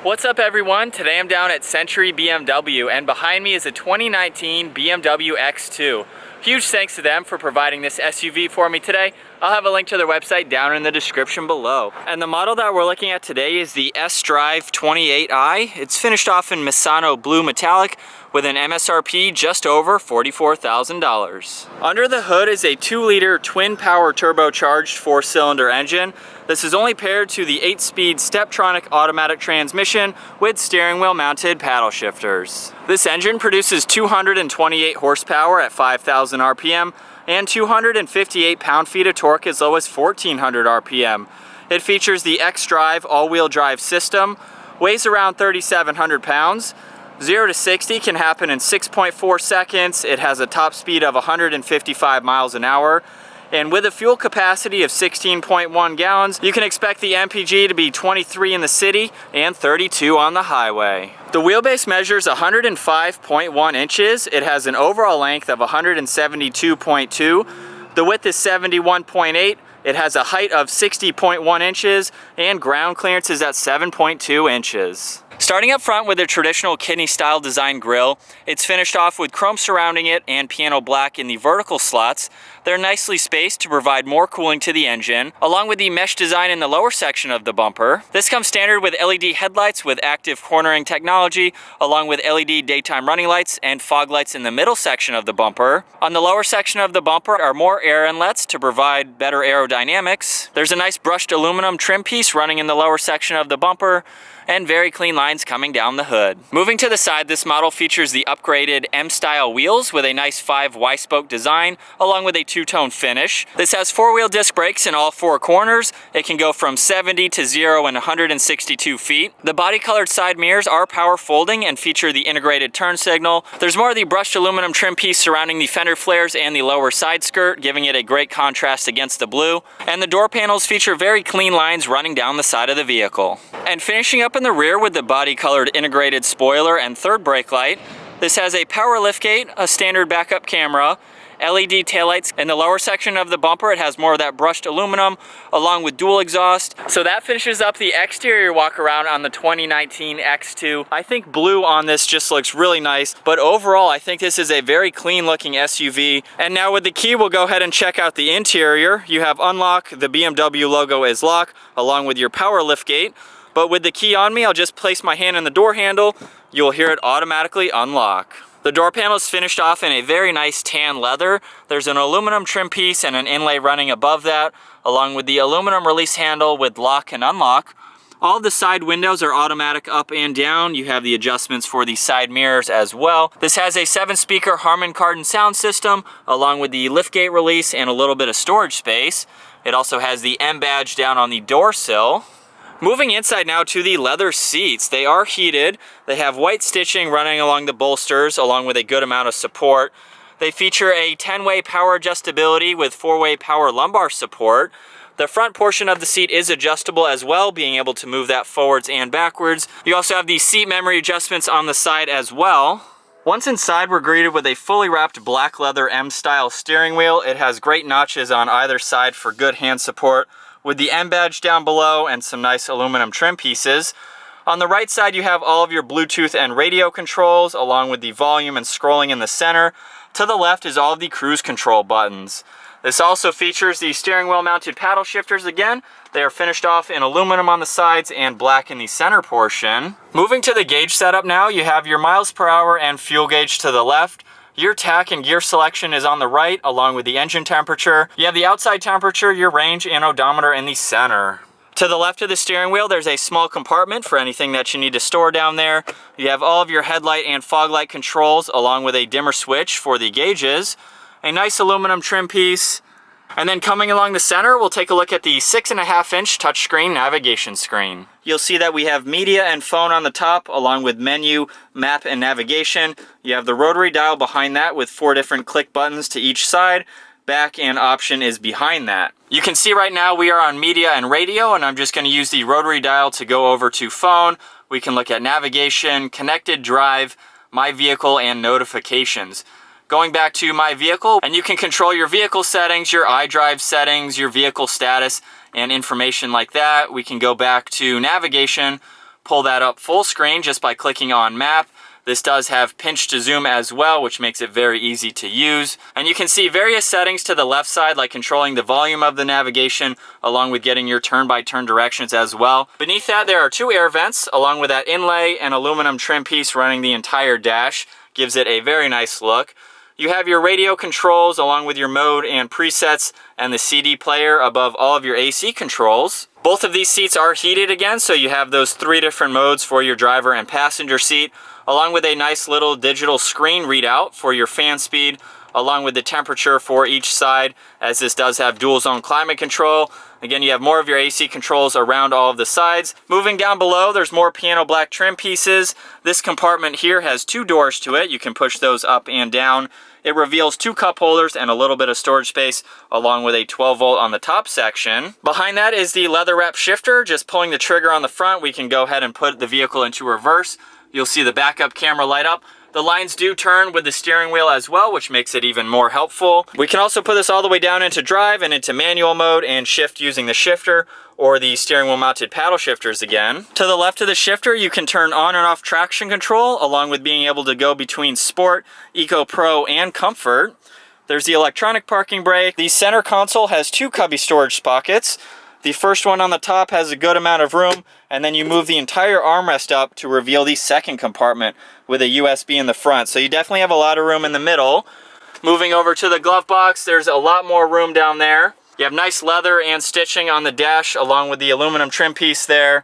What's up everyone? Today I'm down at Century BMW and behind me is a 2019 BMW X2. Huge thanks to them for providing this SUV for me today. I'll have a link to their website down in the description below. And the model that we're looking at today is the S-Drive 28i. It's finished off in Misano Blue Metallic with an MSRP just over $44,000. Under the hood is a 2-liter twin-power turbocharged 4-cylinder engine. This is only paired to the 8-speed Steptronic automatic transmission with steering wheel mounted paddle shifters. This engine produces 228 horsepower at 5,000 RPM and 258 pound-feet of torque as low as 1,400 RPM. It features the X-Drive all-wheel drive system, weighs around 3,700 pounds. 0 to 60 can happen in 6.4 seconds. It has a top speed of 155 miles an hour. And with a fuel capacity of 16.1 gallons, you can expect the MPG to be 23 in the city and 32 on the highway. The wheelbase measures 105.1 inches. It has an overall length of 172.2. The width is 71.8. It has a height of 60.1 inches and ground clearance is at 7.2 inches. Starting up front with a traditional kidney style design grille, it's finished off with chrome surrounding it and piano black in the vertical slots. They're nicely spaced to provide more cooling to the engine, along with the mesh design in the lower section of the bumper. This comes standard with LED headlights with active cornering technology, along with LED daytime running lights and fog lights in the middle section of the bumper. On the lower section of the bumper are more air inlets to provide better aerodynamics. There's a nice brushed aluminum trim piece running in the lower section of the bumper, and very clean lines coming down the hood. Moving to the side, this model features the upgraded M-style wheels with a nice 5 Y-spoke design, along with a 2-tone finish. This has 4-wheel disc brakes in all 4 corners. It can go from 70 to 0 in 162 feet. The body-colored side mirrors are power folding and feature the integrated turn signal. There's more of the brushed aluminum trim piece surrounding the fender flares and the lower side skirt, giving it a great contrast against the blue. And the door panels feature very clean lines running down the side of the vehicle. And finishing up in the rear with the body-colored integrated spoiler and third brake light. This has a power liftgate, a standard backup camera, LED taillights. In the lower section of the bumper, it has more of that brushed aluminum along with dual exhaust. So that finishes up the exterior walk around on the 2019 X2. I think blue on this just looks really nice, but overall I think this is a very clean looking SUV. And now with the key, we'll go ahead and check out the interior. You have unlock, the BMW logo is lock, along with your power liftgate. But with the key on me, I'll just place my hand on the door handle. You'll hear it automatically unlock. The door panel is finished off in a very nice tan leather. There's an aluminum trim piece and an inlay running above that, along with the aluminum release handle with lock and unlock. All of the side windows are automatic up and down. You have the adjustments for the side mirrors as well. This has a 7-speaker Harman Kardon sound system, along with the liftgate release and a little bit of storage space. It also has the M badge down on the door sill. Moving inside now to the leather seats. They are heated. They have white stitching running along the bolsters along with a good amount of support. They feature a 10-way power adjustability with 4-way power lumbar support. The front portion of the seat is adjustable as well, being able to move that forwards and backwards. You also have the seat memory adjustments on the side as well. Once inside, we're greeted with a fully wrapped black leather M-style steering wheel. It has great notches on either side for good hand support, with the M badge down below and some nice aluminum trim pieces. On the right side, you have all of your Bluetooth and radio controls, along with the volume and scrolling in the center. To the left is all of the cruise control buttons. This also features the steering wheel mounted paddle shifters again. They are finished off in aluminum on the sides and black in the center portion. Moving to the gauge setup now, you have your miles per hour and fuel gauge to the left. Your tach and gear selection is on the right, along with the engine temperature. You have the outside temperature, your range, and odometer in the center. To the left of the steering wheel, there's a small compartment for anything that you need to store down there. You have all of your headlight and fog light controls, along with a dimmer switch for the gauges. A nice aluminum trim piece. And then coming along the center, we'll take a look at the 6.5-inch touchscreen navigation screen. You'll see that we have media and phone on the top, along with menu, map, and navigation. You have the rotary dial behind that with 4 different click buttons to each side. Back and option is behind that. You can see right now we are on media and radio, and I'm just going to use the rotary dial to go over to phone. We can look at navigation, connected drive, my vehicle, and notifications. Going back to my vehicle, and you can control your vehicle settings, your iDrive settings, your vehicle status, and information like that. We can go back to navigation, pull that up full screen just by clicking on Map. This does have pinch to zoom as well, which makes it very easy to use. And you can see various settings to the left side, like controlling the volume of the navigation, along with getting your turn-by-turn directions as well. Beneath that, there are 2 air vents, along with that inlay and aluminum trim piece running the entire dash. Gives it a very nice look. You have your radio controls along with your mode and presets and the CD player above all of your AC controls. Both of these seats are heated again, so you have those 3 different modes for your driver and passenger seat, along with a nice little digital screen readout for your fan speed, along with the temperature for each side, as this does have dual zone climate control. Again, you have more of your AC controls around all of the sides. Moving down below, there's more piano black trim pieces. This compartment here has 2 doors to it. You can push those up and down. It reveals 2 cup holders and a little bit of storage space, along with a 12 volt on the top section. Behind that is the leather wrap shifter. Just pulling the trigger on the front, we can go ahead and put the vehicle into reverse. You'll see the backup camera light up. The lines do turn with the steering wheel as well, which makes it even more helpful. We can also put this all the way down into drive and into manual mode and shift using the shifter or the steering wheel mounted paddle shifters again. To the left of the shifter, you can turn on and off traction control, along with being able to go between Sport, Eco Pro, and Comfort. There's the electronic parking brake. The center console has 2 cubby storage pockets. The first one on the top has a good amount of room, and then you move the entire armrest up to reveal the second compartment with a USB in the front. So you definitely have a lot of room in the middle. Moving over to the glove box, there's a lot more room down there. You have nice leather and stitching on the dash along with the aluminum trim piece there.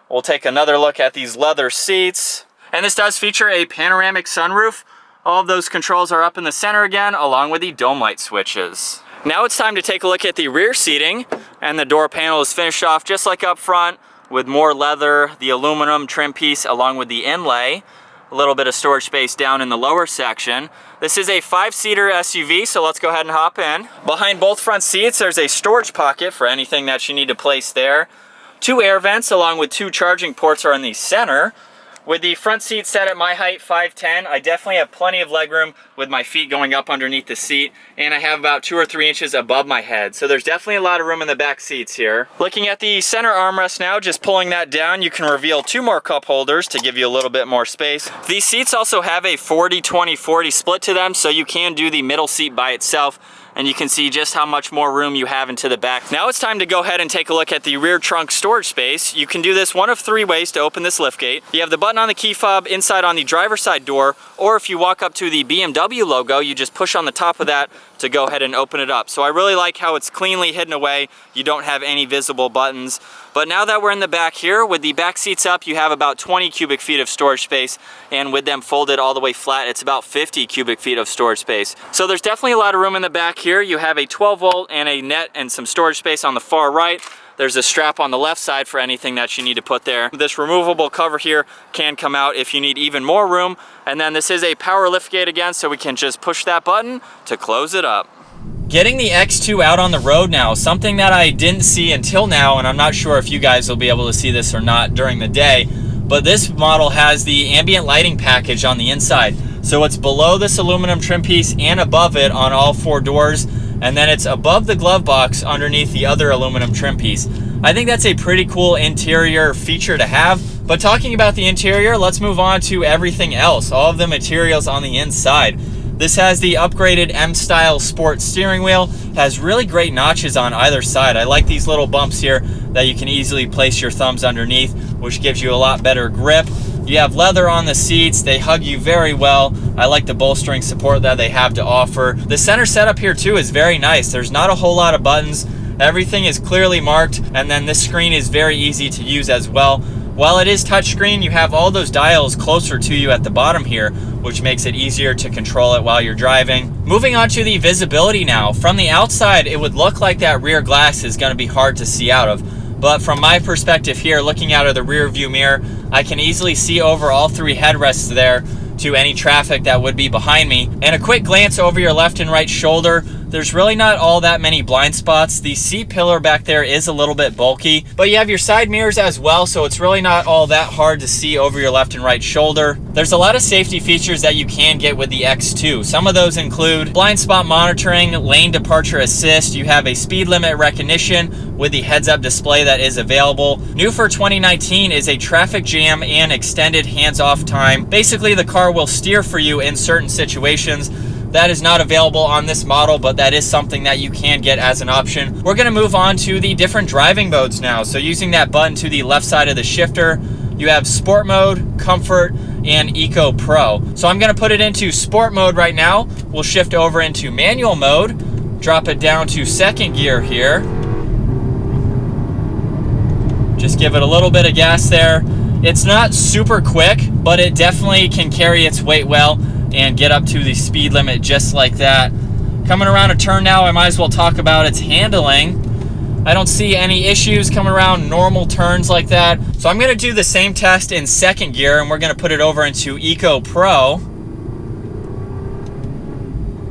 We'll take another look at these leather seats. And this does feature a panoramic sunroof. All of those controls are up in the center again, along with the dome light switches. Now it's time to take a look at the rear seating, and the door panel is finished off just like up front with more leather, the aluminum trim piece along with the inlay. A little bit of storage space down in the lower section. This is a 5-seater SUV, so let's go ahead and hop in. Behind both front seats, there's a storage pocket for anything that you need to place there. 2 air vents along with 2 charging ports are in the center. With the front seat set at my height, 5'10", I definitely have plenty of legroom with my feet going up underneath the seat, and I have about 2 or 3 inches above my head. So there's definitely a lot of room in the back seats here. Looking at the center armrest now, just pulling that down, you can reveal 2 more cup holders to give you a little bit more space. These seats also have a 40-20-40 split to them, so you can do the middle seat by itself, and you can see just how much more room you have into the back. Now it's time to go ahead and take a look at the rear trunk storage space. You can do this one of 3 ways to open this liftgate. You have the button on the key fob inside on the driver's side door, or if you walk up to the BMW logo, you just push on the top of that to go ahead and open it up. So I really like how it's cleanly hidden away. You don't have any visible buttons. But now that we're in the back here, with the back seats up, you have about 20 cubic feet of storage space, and with them folded all the way flat, it's about 50 cubic feet of storage space. So there's definitely a lot of room in the back here. You have a 12 volt and a net and some storage space on the far right. There's a strap on the left side for anything that you need to put there. This removable cover here can come out if you need even more room. And then this is a power liftgate again, so we can just push that button to close it up. Getting the X2 out on the road now, something that I didn't see until now, and I'm not sure if you guys will be able to see this or not during the day, but this model has the ambient lighting package on the inside. So it's below this aluminum trim piece and above it on all 4 doors, and then it's above the glove box underneath the other aluminum trim piece. I think that's a pretty cool interior feature to have. But talking about the interior, let's move on to everything else, all of the materials on the inside. This has the upgraded M-Style Sport steering wheel, has really great notches on either side. I like these little bumps here that you can easily place your thumbs underneath, which gives you a lot better grip. You have leather on the seats, they hug you very well. I like the bolstering support that they have to offer. The center setup here too is very nice. There's not a whole lot of buttons. Everything is clearly marked, and then this screen is very easy to use as well. While it is touchscreen, you have all those dials closer to you at the bottom here, which makes it easier to control it while you're driving. Moving on to the visibility now. From the outside, it would look like that rear glass is going to be hard to see out of. But from my perspective here, looking out of the rear view mirror, I can easily see over all 3 headrests there to any traffic that would be behind me. And a quick glance over your left and right shoulder, There's really not all that many blind spots. The seat pillar back there is a little bit bulky, but you have your side mirrors as well, so it's really not all that hard to see over your left and right shoulder. There's a lot of safety features that you can get with the X2. Some of those include blind spot monitoring, lane departure assist, you have a speed limit recognition with the heads-up display that is available. New for 2019 is a traffic jam and extended hands-off time. Basically, the car will steer for you in certain situations. That is not available on this model, but that is something that you can get as an option. We're gonna move on to the different driving modes now. So using that button to the left side of the shifter, you have Sport Mode, Comfort, and Eco Pro. So I'm gonna put it into Sport Mode right now. We'll shift over into Manual Mode, drop it down to second gear here. Just give it a little bit of gas there. It's not super quick, but it definitely can carry its weight well and get up to the speed limit just like that. Coming around a turn now, I might as well talk about its handling. I don't see any issues coming around normal turns like that. So I'm gonna do the same test in second gear, and we're gonna put it over into Eco Pro.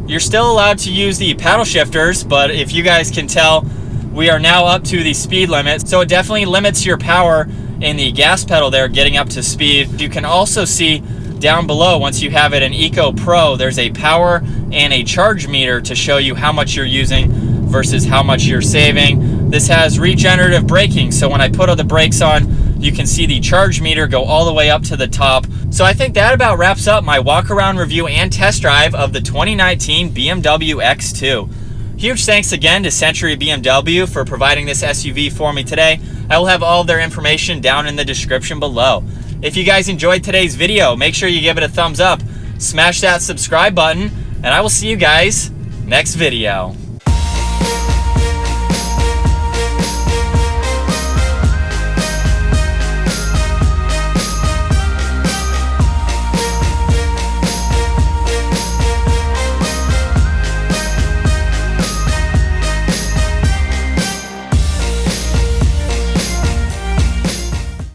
You're still allowed to use the paddle shifters, but if you guys can tell, we are now up to the speed limit. So it definitely limits your power in the gas pedal there, getting up to speed. You can also see down below, once you have it in Eco Pro, there's a power and a charge meter to show you how much you're using versus how much you're saving. This has regenerative braking, so when I put all the brakes on, you can see the charge meter go all the way up to the top. So I think that about wraps up my walk around review and test drive of the 2019 BMW X2. Huge thanks again to Century BMW for providing this SUV for me today. I will have all of their information down in the description below. If you guys enjoyed today's video, make sure you give it a thumbs up, smash that subscribe button, and I will see you guys next video.